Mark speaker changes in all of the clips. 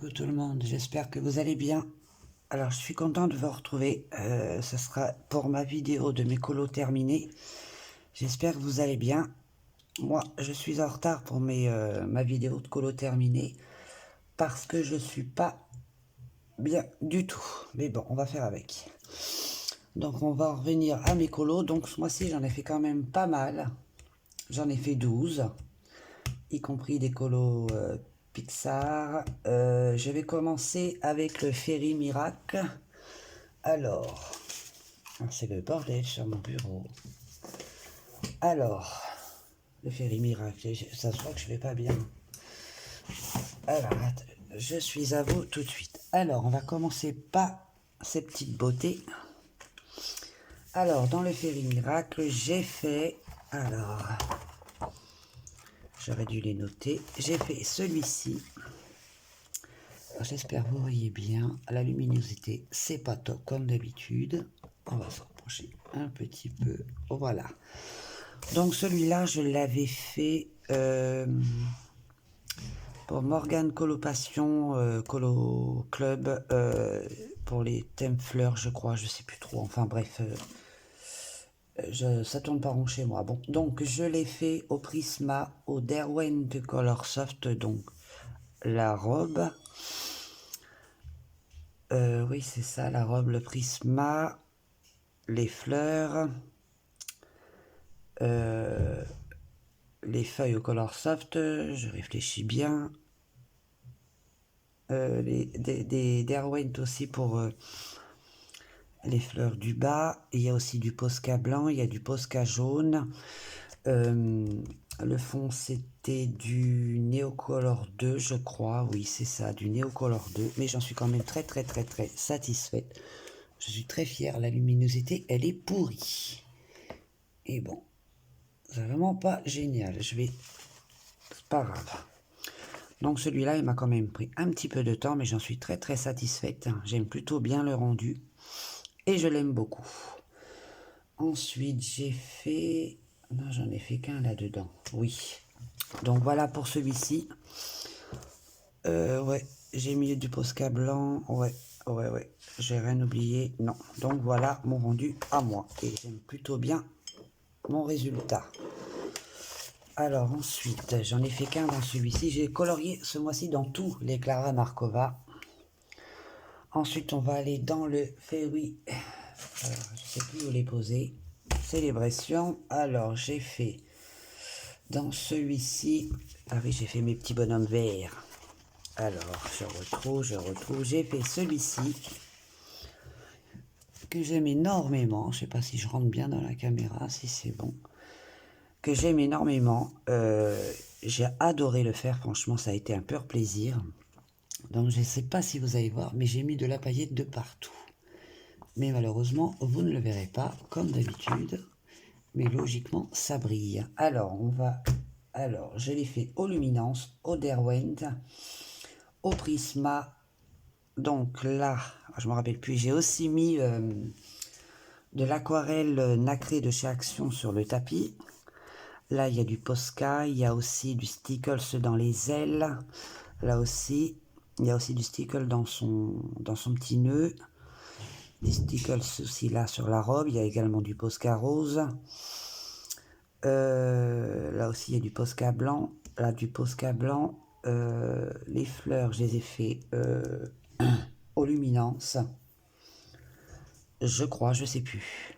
Speaker 1: Coucou tout le monde, j'espère que vous allez bien. Alors je suis content de vous retrouver, ce sera pour ma vidéo de mes colos terminés. J'espère que vous allez bien. Moi je suis en retard pour ma vidéo de colos terminés parce que je suis pas bien du tout. Mais bon, on va faire avec. Donc on va en revenir à mes colos. Donc ce mois-ci j'en ai fait quand même pas mal. J'en ai fait 12, y compris des colos Pixar. Je vais commencer avec le Ferry Miracle. Alors, c'est le bordel sur mon bureau. Alors, le Ferry Miracle, ça se voit que je vais pas bien. Alors, je suis à vous tout de suite. Alors, on va commencer par ces petites beautés. Alors, dans le Ferry Miracle, j'ai fait... Alors, j'aurais dû les noter. J'ai fait celui-ci. J'espère que vous voyez bien. La luminosité, c'est pas top comme d'habitude. On va se rapprocher un petit peu. Voilà. Donc celui-là, je l'avais fait pour Morgane Colocation, Colo Club, pour les thèmes fleurs, je crois. Je sais plus trop. Enfin bref, ça tourne pas rond chez moi. Bon, donc je l'ai fait au Prisma, au Derwent de Color Soft, donc la robe. Oui, c'est ça, la robe, le Prisma, les fleurs, les feuilles au Color Soft, je réfléchis bien. Des Derwent aussi pour les fleurs du bas. Il y a aussi du Posca blanc, il y a du Posca jaune. Le fond, c'était du Neocolor 2, je crois. Oui, c'est ça, du Neocolor 2. Mais j'en suis quand même très satisfaite. Je suis très fière. La luminosité, elle est pourrie. Et bon, c'est vraiment pas génial. C'est pas grave. Donc celui-là, il m'a quand même pris un petit peu de temps, mais j'en suis très satisfaite. J'aime plutôt bien le rendu. Et je l'aime beaucoup. Ensuite, j'ai fait... Non, j'en ai fait qu'un là-dedans. Oui. Donc voilà pour celui-ci. Ouais, j'ai mis du Posca blanc. Ouais. J'ai rien oublié. Non. Donc voilà mon rendu à moi. Et j'aime plutôt bien mon résultat. Alors ensuite, j'en ai fait qu'un dans celui-ci. J'ai colorié ce mois-ci dans tous les Clara Markova. Ensuite, on va aller dans le Ferry. Alors, je sais plus où les poser. Célébration. Alors, j'ai fait dans celui-ci. Ah oui, j'ai fait mes petits bonhommes verts. Alors, je retrouve. J'ai fait celui-ci que j'aime énormément. Je sais pas si je rentre bien dans la caméra, si c'est bon. Que j'aime énormément. J'ai adoré le faire. Franchement, ça a été un pur plaisir. Donc, je ne sais pas si vous allez voir, mais j'ai mis de la paillette de partout. Mais malheureusement, vous ne le verrez pas, comme d'habitude. Mais logiquement, ça brille. Alors, je l'ai fait au Luminance, au Derwent, au Prisma. Donc là, je me rappelle plus, j'ai aussi mis de l'aquarelle nacrée de chez Action sur le tapis. Là, il y a du Posca, il y a aussi du Stickles dans les ailes. Là aussi, il y a aussi du Stickle dans son petit nœud. Des Stickles aussi là sur la robe. Il y a également du Posca rose. Là aussi, il y a du Posca blanc. Là, du Posca blanc. Les fleurs, je les ai fait aux luminances. Je crois, je sais plus.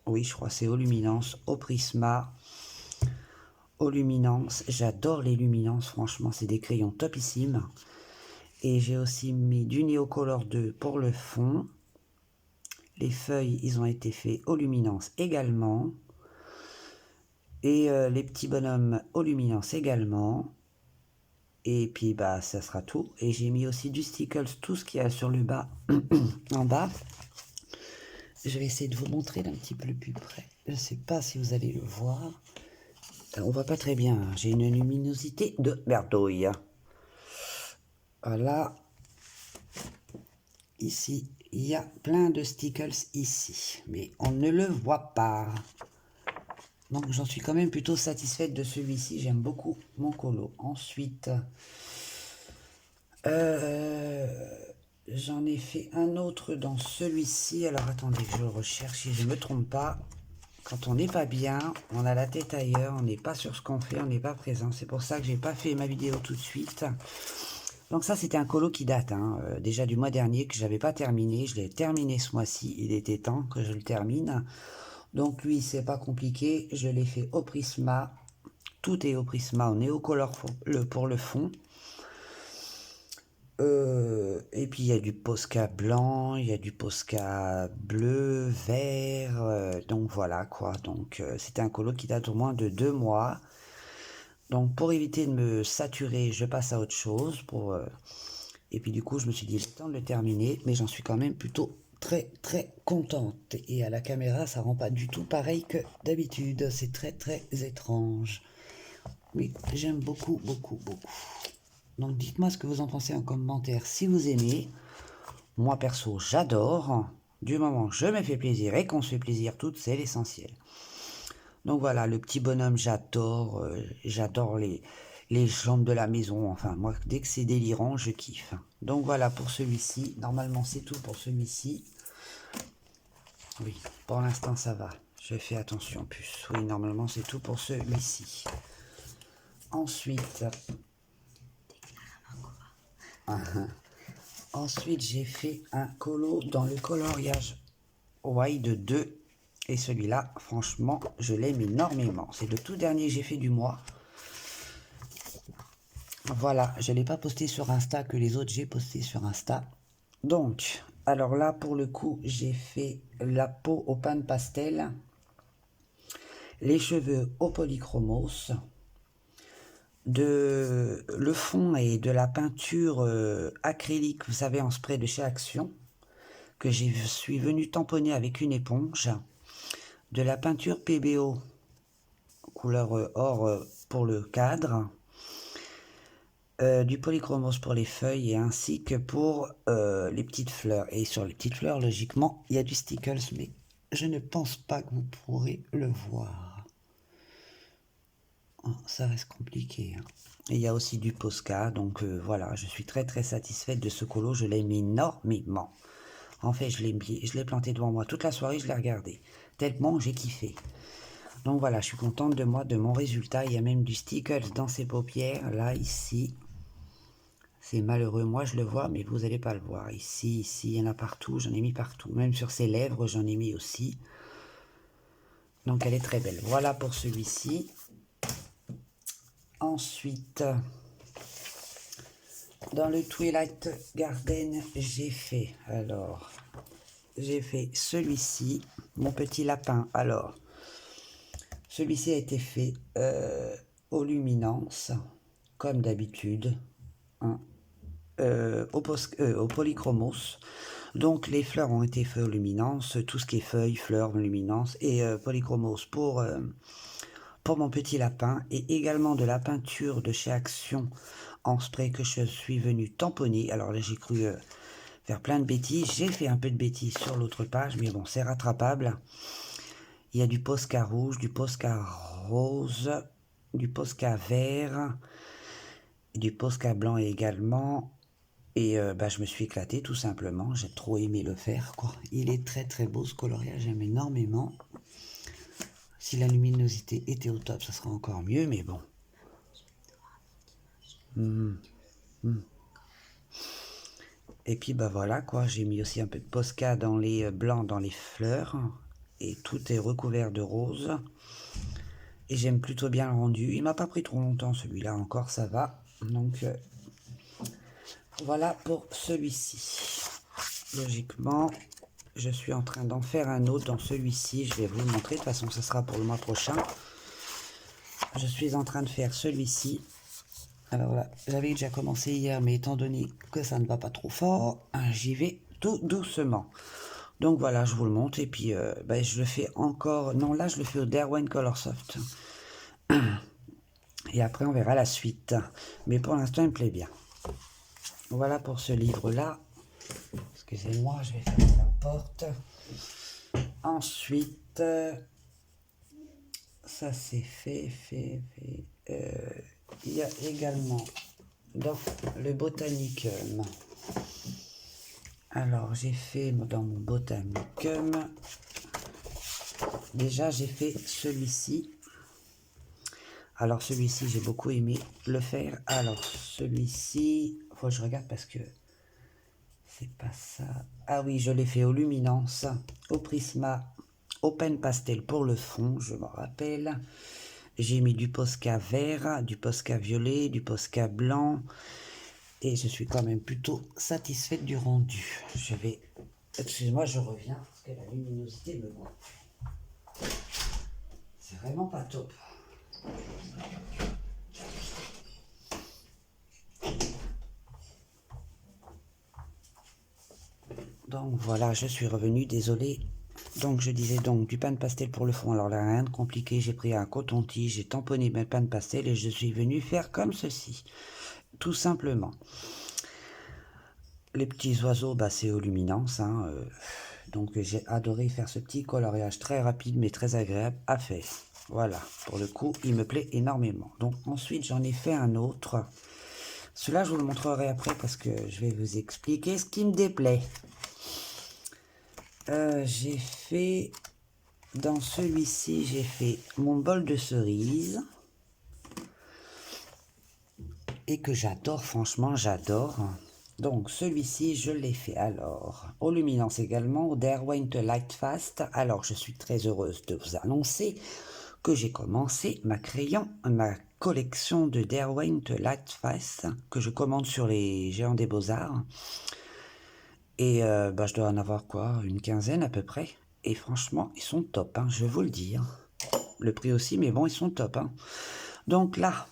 Speaker 1: Oui, je crois c'est aux luminances, au Prisma, aux luminances. J'adore les luminances, franchement, c'est des crayons topissimes. Et j'ai aussi mis du Neocolor 2 pour le fond. Les feuilles, ils ont été faits aux luminances également. Et les petits bonhommes aux luminances également. Et puis, bah, ça sera tout. Et j'ai mis aussi du Stickles, tout ce qu'il y a sur le bas, en bas. Je vais essayer de vous montrer d'un petit peu plus près. Je ne sais pas si vous allez le voir. On voit pas très bien. J'ai une luminosité de merdouille. Voilà. Ici, il y a plein de stickers ici. Mais on ne le voit pas. Donc, j'en suis quand même plutôt satisfaite de celui-ci. J'aime beaucoup mon colo. Ensuite, Euh, J'en ai fait un autre dans celui-ci. Alors attendez que je le recherche si je ne me trompe pas. Quand on n'est pas bien, on a la tête ailleurs, on n'est pas sur ce qu'on fait, on n'est pas présent. C'est pour ça que j'ai pas fait ma vidéo tout de suite. Donc ça, c'était un colo qui date, hein, déjà du mois dernier, que j'avais pas terminé. Je l'ai terminé ce mois-ci. Il était temps que je le termine. Donc lui, c'est pas compliqué. Je l'ai fait au Prisma. Tout est au Prisma, en néocolor pour le fond. Et puis il y a du Posca blanc, il y a du Posca bleu, vert, donc voilà quoi. Donc c'était un colo qui date au moins de 2 mois. Donc pour éviter de me saturer, je passe à autre chose. Et puis du coup je me suis dit, il est temps de le terminer, mais j'en suis quand même plutôt très très contente. Et à la caméra ça rend pas du tout pareil que d'habitude, c'est très très étrange. Mais j'aime beaucoup beaucoup beaucoup. Donc dites-moi ce que vous en pensez en commentaire si vous aimez. Moi perso, j'adore. Du moment que je me fais plaisir et qu'on se fait plaisir toutes, c'est l'essentiel. Donc voilà, le petit bonhomme, j'adore. J'adore les jambes de la maison. Enfin, moi, dès que c'est délirant, je kiffe. Donc voilà pour celui-ci. Normalement, c'est tout pour celui-ci. Oui, pour l'instant, ça va. Je fais attention, puce. Oui, normalement, c'est tout pour celui-ci. Ensuite, ensuite j'ai fait un colo dans le coloriage White 2. Et celui-là, franchement, je l'aime énormément. C'est le tout dernier que j'ai fait du mois. Voilà, je ne l'ai pas posté sur Insta, que les autres j'ai posté sur Insta. Donc, alors là, pour le coup, j'ai fait la peau au pain de pastel, les cheveux au polychromos, le fond et de la peinture acrylique, vous savez, en spray de chez Action, que je suis venu tamponner avec une éponge, de la peinture PBO, couleur or pour le cadre, du polychromos pour les feuilles et ainsi que pour les petites fleurs. Et sur les petites fleurs, logiquement, il y a du stickles, mais je ne pense pas que vous pourrez le voir. Oh, ça reste compliqué. Hein. Et il y a aussi du Posca, donc voilà, je suis très très satisfaite de ce colo, je l'aime énormément. En fait, je l'ai planté devant moi toute la soirée, je l'ai regardé, tellement j'ai kiffé. Donc voilà, je suis contente de moi, de mon résultat. Il y a même du stickles dans ses paupières, là, ici. C'est malheureux, moi je le vois, mais vous n'allez pas le voir. Ici, il y en a partout, j'en ai mis partout. Même sur ses lèvres, j'en ai mis aussi. Donc elle est très belle. Voilà pour celui-ci. Ensuite, dans le Twilight Garden, j'ai fait celui-ci, mon petit lapin. Alors, celui-ci a été fait aux luminances, comme d'habitude, hein, au polychromos. Donc les fleurs ont été faites aux luminances, tout ce qui est feuilles, fleurs, luminances et polychromos pour mon petit lapin et également de la peinture de chez Action en spray que je suis venu tamponner. Alors là j'ai cru faire plein de bêtises, j'ai fait un peu de bêtises sur l'autre page mais bon c'est rattrapable. Il y a du Posca rouge, du Posca rose, du Posca vert, du Posca blanc également. Et je me suis éclaté tout simplement, j'ai trop aimé le faire quoi. Il est très très beau ce coloriage, j'aime énormément. Si la luminosité était au top, ça serait encore mieux, mais bon. Et puis voilà quoi, j'ai mis aussi un peu de Posca dans les blancs dans les fleurs. Et tout est recouvert de rose. Et j'aime plutôt bien le rendu. Il m'a pas pris trop longtemps celui-là encore, ça va. Donc voilà pour celui-ci. Logiquement, je suis en train d'en faire un autre dans celui-ci. Je vais vous le montrer. De toute façon, ce sera pour le mois prochain. Je suis en train de faire celui-ci. Alors là, j'avais déjà commencé hier, mais étant donné que ça ne va pas trop fort, j'y vais tout doucement. Donc voilà, je vous le montre. Et puis, je le fais encore... Non, là, je le fais au Derwent Colorsoft. Et après, on verra la suite. Mais pour l'instant, il me plaît bien. Voilà pour ce livre-là. Excusez-moi, je vais fermer la porte. Ensuite, ça c'est fait. Il y a également dans le Botanicum. Alors, j'ai fait dans mon Botanicum, déjà j'ai fait celui-ci. Alors, celui-ci, j'ai beaucoup aimé le faire. Alors, celui-ci, faut que je regarde parce que c'est pas ça. Ah oui, je l'ai fait au Luminance, au Prisma, Open Pastel pour le fond, je me rappelle. J'ai mis du Posca vert, du Posca violet, du Posca blanc. Et je suis quand même plutôt satisfaite du rendu. Je vais... Excuse-moi, je reviens, parce que la luminosité me manque. C'est vraiment pas top. Donc voilà, je suis revenu, désolé. Donc je disais donc du pain de pastel pour le fond. Alors là, rien de compliqué, j'ai pris un coton-tige, j'ai tamponné mes pains de pastel et je suis venu faire comme ceci. Tout simplement. Les petits oiseaux, bah, c'est aux luminances. Hein, donc j'ai adoré faire ce petit coloriage très rapide mais très agréable à faire. Voilà, pour le coup, il me plaît énormément. Donc ensuite, j'en ai fait un autre. Celui-là, je vous le montrerai après parce que je vais vous expliquer ce qui me déplaît. J'ai fait, dans celui-ci, j'ai fait mon bol de cerises. Et que j'adore, franchement, j'adore. Donc, celui-ci, je l'ai fait alors au Luminance également, au Derwent Light Fast. Alors, je suis très heureuse de vous annoncer que j'ai commencé ma collection de Derwent Light Fast que je commande sur les Géants des Beaux-Arts. Et bah, je dois en avoir quoi, une quinzaine à peu près. Et franchement, ils sont top, hein, je vous le dis. Hein. Le prix aussi, mais bon, ils sont top. Hein. Donc là,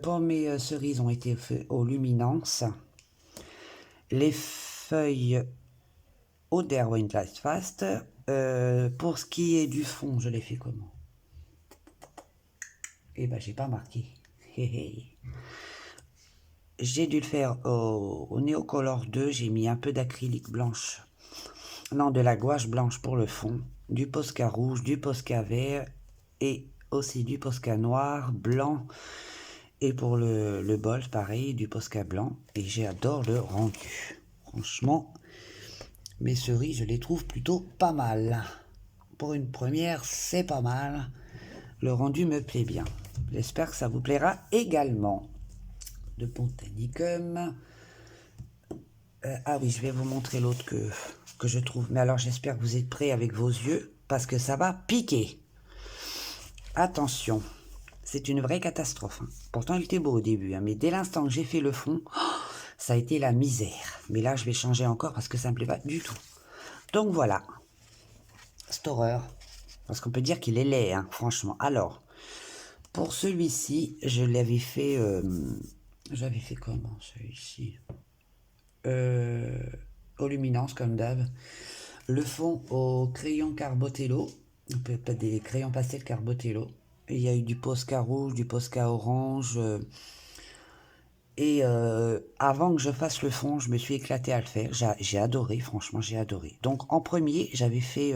Speaker 1: pour mes cerises ont été faites aux Luminance. Les feuilles au Derwent Light Fast. Pour ce qui est du fond, je l'ai fait comment? Eh ben, j'ai pas marqué. J'ai dû le faire au Neocolor 2. J'ai mis un peu d'acrylique blanche. Non, de la gouache blanche pour le fond. Du Posca rouge, du Posca vert et aussi du Posca noir, blanc. Et pour le bol, pareil, du Posca blanc. Et j'adore le rendu. Franchement, mes cerises, je les trouve plutôt pas mal. Pour une première, c'est pas mal. Le rendu me plaît bien. J'espère que ça vous plaira également. De Botanicum. Ah oui, je vais vous montrer l'autre que je trouve. Mais alors, j'espère que vous êtes prêts avec vos yeux, parce que ça va piquer. Attention, c'est une vraie catastrophe. Hein. Pourtant, il était beau au début, hein, mais dès l'instant que j'ai fait le fond, ça a été la misère. Mais là, je vais changer encore parce que ça ne me plaît pas du tout. Donc voilà, cette horreur. Parce qu'on peut dire qu'il est laid, hein, franchement. Alors, pour celui-ci, je l'avais fait... j'avais fait comment, celui-ci aux luminances, comme d'hab. Le fond au crayon Carbotello. Pas des crayons pastel Carbotello. Il y a eu du Posca rouge, du Posca orange. Et avant que je fasse le fond, je me suis éclaté à le faire. J'ai adoré, franchement, j'ai adoré. Donc, en premier, j'avais fait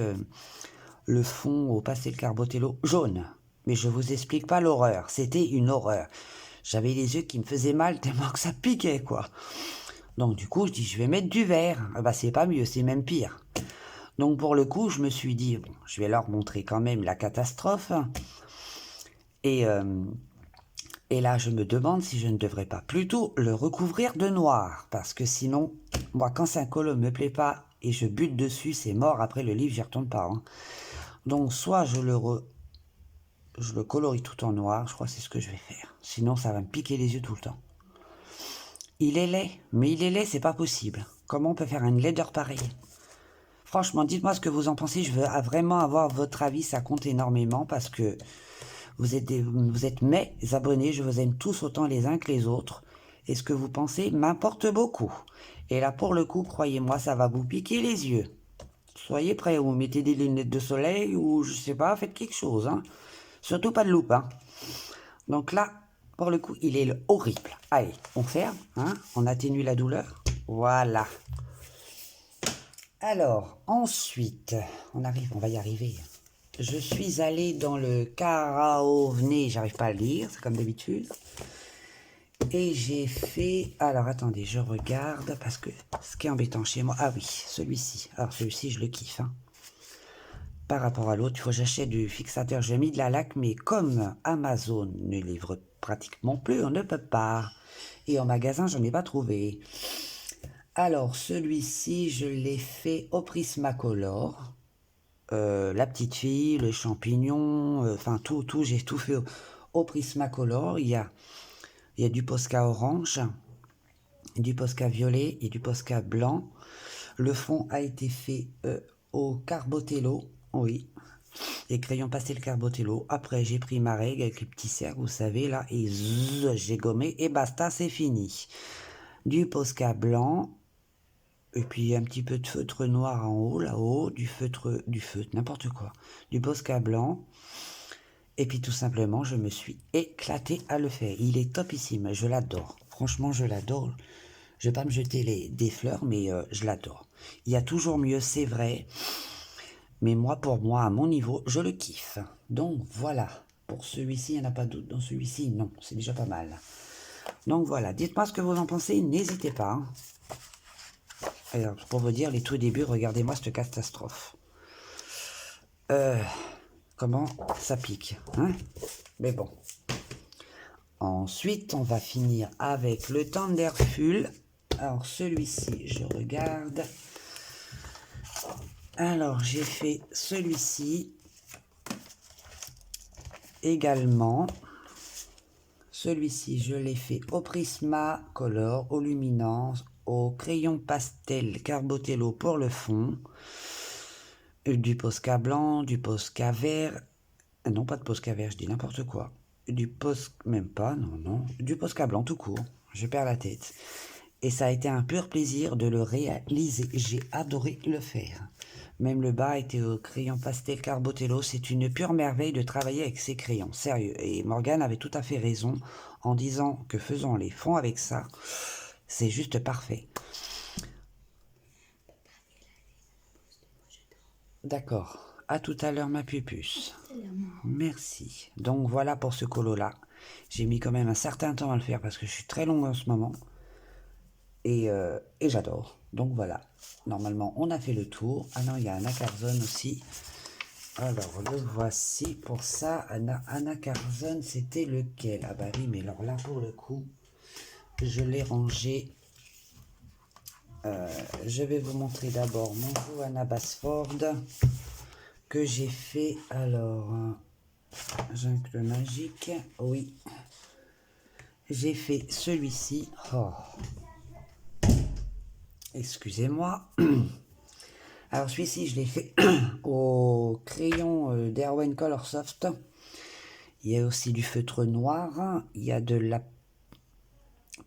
Speaker 1: le fond au pastel Carbotello jaune. Mais je vous explique pas l'horreur. C'était une horreur. J'avais les yeux qui me faisaient mal tellement que ça piquait, quoi. Donc, du coup, je dis, je vais mettre du vert. Ah bah, c'est pas mieux, c'est même pire. Donc, pour le coup, je me suis dit, bon, je vais leur montrer quand même la catastrophe. Et là, je me demande si je ne devrais pas plutôt le recouvrir de noir. Parce que sinon, moi, quand un colo ne me plaît pas et je bute dessus, c'est mort. Après le livre, j'y retourne pas. Hein. Donc, soit je le colorie tout en noir, je crois que c'est ce que je vais faire. Sinon, ça va me piquer les yeux tout le temps. Il est laid, mais il est laid, c'est pas possible. Comment on peut faire une laideur pareille? Franchement, dites-moi ce que vous en pensez. Je veux vraiment avoir votre avis, ça compte énormément parce que vous êtes mes abonnés, je vous aime tous autant les uns que les autres. Et ce que vous pensez m'importe beaucoup. Et là, pour le coup, croyez-moi, ça va vous piquer les yeux. Soyez prêts, vous mettez des lunettes de soleil ou je sais pas, faites quelque chose. Hein. Surtout pas de loupe. Hein. Donc là, pour le coup, il est horrible. Allez, on ferme, hein, on atténue la douleur. Voilà. Alors, ensuite, on va y arriver. Je suis allée dans le Karaovné, j'arrive pas à le lire, c'est comme d'habitude. Et j'ai fait... Alors, attendez, je regarde, parce que ce qui est embêtant chez moi... Ah oui, celui-ci. Alors, celui-ci, je le kiffe, hein. Par rapport à l'autre, il faut que j'achète du fixateur. J'ai mis de la laque, mais comme Amazon ne livre pratiquement plus, on ne peut pas. Et en magasin, j'en ai pas trouvé. Alors, celui-ci, je l'ai fait au Prismacolor. La petite fille, le champignon, enfin tout, j'ai tout fait au Prismacolor. Il y a du Posca orange, du Posca violet et du Posca blanc. Le fond a été fait au Carbotello, oui, les crayons pastel Carbotello. Après, j'ai pris ma règle avec le petit cercle, vous savez, là, et j'ai gommé, et basta, c'est fini. Du Posca blanc, et puis un petit peu de feutre noir en haut, là-haut, du feutre, n'importe quoi. Du Posca blanc, et puis tout simplement, je me suis éclaté à le faire. Il est topissime, je l'adore. Franchement, je l'adore. Je vais pas me jeter des fleurs, mais je l'adore. Il y a toujours mieux, c'est vrai. Mais moi, pour moi, à mon niveau, je le kiffe. Donc voilà. Pour celui-ci, il n'y en a pas d'autre. Dans celui-ci, non. C'est déjà pas mal. Donc voilà. Dites-moi ce que vous en pensez. N'hésitez pas. Hein. Alors, pour vous dire, les tout débuts, regardez-moi cette catastrophe. Comment ça pique. Hein, mais bon. Ensuite, on va finir avec le Tenderful. Alors, celui-ci, je regarde. Alors, j'ai fait celui-ci également. Celui-ci, je l'ai fait au Prismacolor, au Luminance, au crayon pastel Carbotello pour le fond. Du Posca blanc, du Posca vert. Non, pas de Posca vert, je dis n'importe quoi. Du Posca, même pas, non. Du Posca blanc tout court. Je perds la tête. Et ça a été un pur plaisir de le réaliser. J'ai adoré le faire. Même le bas était au crayon pastel Carbotello. C'est une pure merveille de travailler avec ces crayons. Sérieux. Et Morgane avait tout à fait raison en disant que faisons les fonds avec ça. C'est juste parfait. D'accord. À tout à l'heure, ma pupuce. Merci. Donc voilà pour ce colo-là. J'ai mis quand même un certain temps à le faire parce que je suis très longue en ce moment. Et j'adore. Donc voilà. Normalement, on a fait le tour. Ah non, il y a Anna Carzon aussi. Alors, le voici. Pour ça, Anna Carzon, c'était lequel? Ah bah oui, mais alors là, pour le coup, je l'ai rangé. Je vais vous montrer d'abord mon Johanna Basford que j'ai fait. Alors, Jungle Magique, oui. J'ai fait celui-ci. Oh. Excusez-moi. Alors celui-ci, je l'ai fait au crayon d'Erwan Color Soft. Il y a aussi du feutre noir. Il y a de la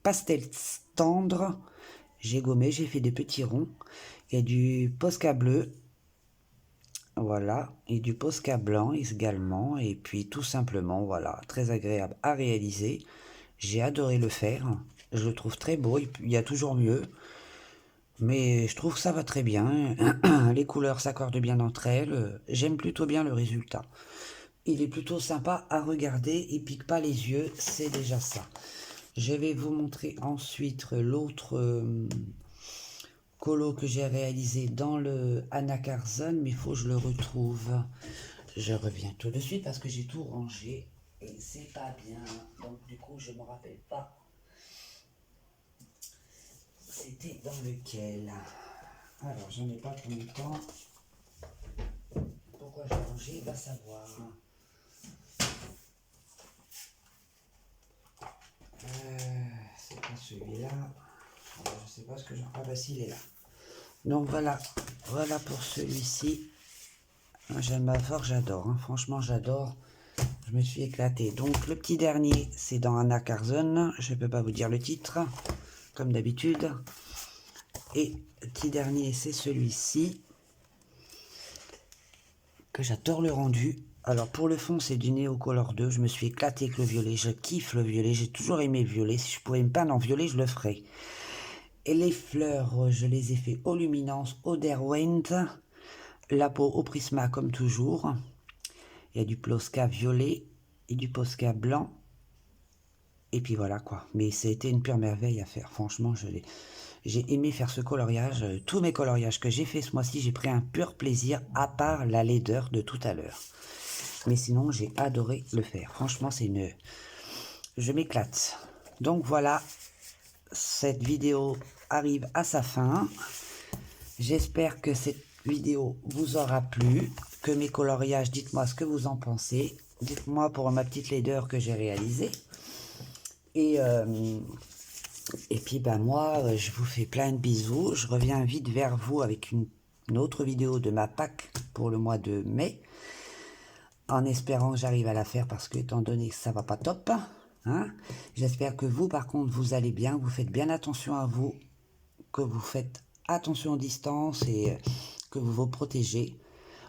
Speaker 1: pastel tendre. J'ai gommé, j'ai fait des petits ronds. Il y a du Posca bleu. Voilà. Et du Posca blanc également. Et puis tout simplement, voilà. Très agréable à réaliser. J'ai adoré le faire. Je le trouve très beau. Il y a toujours mieux. Mais je trouve que ça va très bien. Les couleurs s'accordent bien entre elles. J'aime plutôt bien le résultat. Il est plutôt sympa à regarder. Il pique pas les yeux. C'est déjà ça. Je vais vous montrer ensuite l'autre colo que j'ai réalisé dans le Anna Carzon. Mais il faut que je le retrouve. Je reviens tout de suite parce que j'ai tout rangé. Et c'est pas bien. Donc du coup, je me rappelle pas. C'était dans lequel? Alors, j'en ai pas pour longtemps. Pourquoi j'ai rangé? Va savoir. C'est pas celui-là. Je sais pas ce que j'en... Ah bah si, il est là. Donc voilà. Voilà pour celui-ci. J'aime à fort, j'adore. Hein. Franchement, j'adore. Je me suis éclaté. Donc le petit dernier, c'est dans Anna Carzon. Je ne peux pas vous dire le titre, comme d'habitude. Et le petit dernier, c'est celui-ci. Que j'adore le rendu. Alors pour le fond, c'est du Neo Color 2. Je me suis éclaté avec le violet. Je kiffe le violet. J'ai toujours aimé le violet. Si je pouvais me peindre en violet, je le ferais. Et les fleurs, je les ai fait au Luminance, au Derwent. La peau au Prisma, comme toujours. Il y a du Posca violet et du Posca blanc. Et puis voilà quoi. Mais c'était une pure merveille à faire. Franchement, j'ai aimé faire ce coloriage. Tous mes coloriages que j'ai fait ce mois-ci, j'ai pris un pur plaisir, à part la laideur de tout à l'heure. Mais sinon, j'ai adoré le faire. Franchement, c'est une... Je m'éclate. Donc voilà, cette vidéo arrive à sa fin. J'espère que cette vidéo vous aura plu, que mes coloriages, dites-moi ce que vous en pensez. Dites-moi pour ma petite laideur que j'ai réalisée. Et puis ben moi, je vous fais plein de bisous. Je reviens vite vers vous avec une autre vidéo de ma Pâques pour le mois de mai. En espérant que j'arrive à la faire parce que étant donné que ça va pas top. Hein, j'espère que vous par contre vous allez bien. Vous faites bien attention à vous. Que vous faites attention aux distances et que vous vous protégez.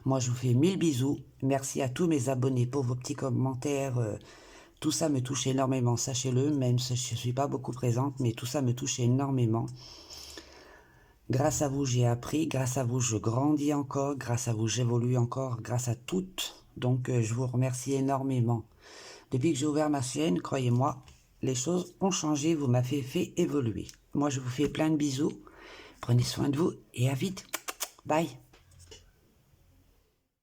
Speaker 1: Moi, je vous fais 1000 bisous. Merci à tous mes abonnés pour vos petits commentaires. Tout ça me touche énormément, sachez-le, même si je ne suis pas beaucoup présente, mais tout ça me touche énormément. Grâce à vous, j'ai appris. Grâce à vous, je grandis encore. Grâce à vous, j'évolue encore. Grâce à toutes. Donc, je vous remercie énormément. Depuis que j'ai ouvert ma chaîne, croyez-moi, les choses ont changé. Vous m'avez fait évoluer. Moi, je vous fais plein de bisous. Prenez soin de vous et à vite. Bye.